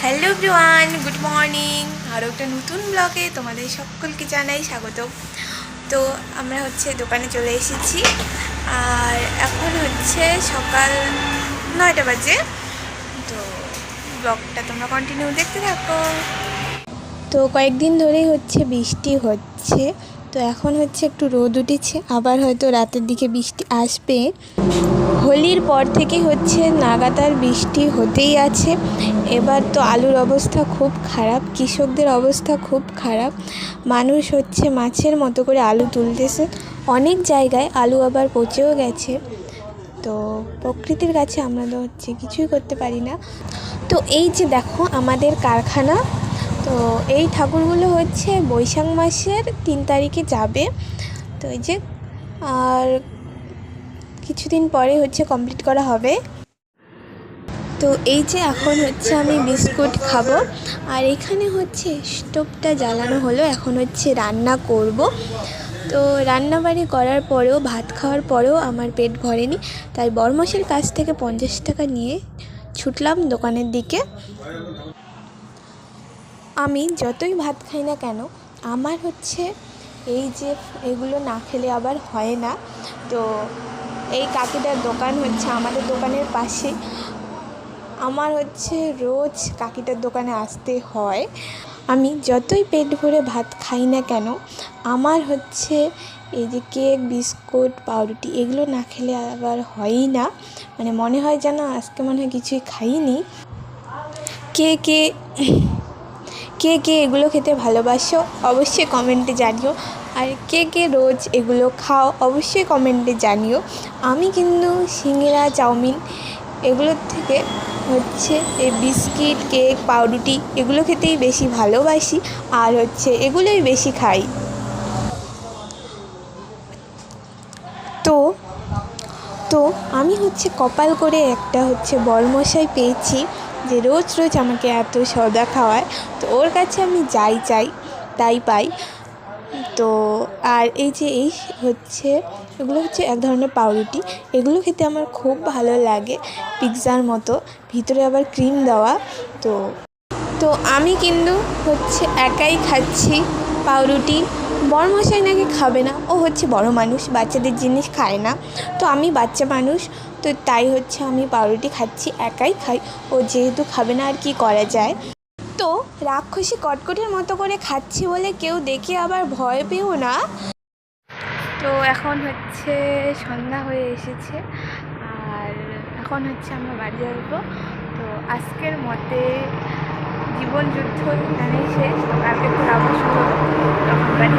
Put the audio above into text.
Hello everyone, good morning. আরও একটা নতুন ব্লগে তোমাদের সকলকে জানাই স্বাগত। তো আমরা দোকানে চলে এসেছি, আর এখন সকাল 9টা বাজে। তো ব্লগটা তোমরা কন্টিনিউ দেখতে থাকো। তো কয়েকদিন ধরেই বৃষ্টি হচ্ছে। তো এখন একটু রোদ উঠেছে, আবার হয়তো রাতের দিকে বৃষ্টি আসবে। হোলির পর থেকে লাগাতার বৃষ্টি হতেই আছে। এবার তো আলুর অবস্থা খুব খারাপ, কৃষকদের অবস্থা খুব খারাপ। মানুষ মাছের মতো করে আলু তুলতেছে। অনেক জায়গায় আলু আবার পচেও গেছে। তো প্রকৃতির কাছে আমরা তো কিছুই করতে পারি না। তো এই যে দেখো আমাদের কারখানা। তো এই ঠাকুরগুলো বৈশাখ মাসের 3 তারিখে যাবে। তো এই যে আর কিছুদিন পরে কমপ্লিট করা হবে। তো এই যে এখন আমি বিস্কুট খাবো, আর এখানে স্টোভটা জ্বালানো হলো। এখন রান্না করব। তো রান্নাবাড়ি করার পরেও, ভাত খাওয়ার পরেও আমার পেট ভরেনি, তাই বরমশের কাছ থেকে 50 টাকা নিয়ে ছুটলাম দোকানের দিকে। আমি যতই ভাত খাই না কেন, আমার এই যে এগুলো না খেলে আবার হয় না। তো এই কাকিটার দোকান আমাদের দোকানের পাশে। আমার রোজ কাকিটার দোকানে আসতে হয়। আমি যতই পেট ভরে ভাত খাই না কেন, আমার এই যে কেক, বিস্কুট, পাউরুটি এগুলো না খেলে আবার হয়ই না। মানে মনে হয় যেন আজকে মনে হয় কিছুই খাইনি। কে কে কে কে এগুলো খেতে ভালোবাসো অবশ্যই কমেন্টে জানিও। আর কে কে রোজ এগুলো খাও অবশ্যই কমেন্টে জানিও। আমি কিন্তু সিঙ্গারা, চাউমিন এগুলোর থেকে এই বিস্কিট, কেক, পাউরুটি এগুলো খেতেই বেশি ভালোবাসি, আর এগুলোই বেশি খাই। তো তো আমি কপাল করে একটা বরমশাই পেয়েছি, যে রোজ রোজ আমাকে এত সদা খাওয়ায়। তো ওর কাছে আমি যাই চাই তাই পাই। তো আর এই যে এগুলো এক ধরনের পাউরুটি। এগুলো খেতে আমার খুব ভালো লাগে, পিৎজার মতো, ভিতরে আবার ক্রিম দেওয়া। তো আমি কিন্তু একাই খাচ্ছি পাউরুটি। বরমশাই নাকি খাবে না, ও বড় মানুষ, বাচ্চাদের জিনিস খায় না। তো আমি বাচ্চা মানুষ, তো তাই আমি পাউরুটি খাচ্ছি, একাই খাই। ও যেহেতু খাবে না, আর কি করা যায়। তো রাক্ষসী কটকটির মতো করে খাচ্ছি বলে কেউ দেখে আবার ভয় পেও না। তো এখন সন্ধ্যা হয়ে এসেছে, আর এখন আমরা বাড়ি যাবো। তো আজকের মতে জীবন যুদ্ধ এখানেই শেষ। তো কালকে তো আবার শুরু হবে, তখন বাড়ি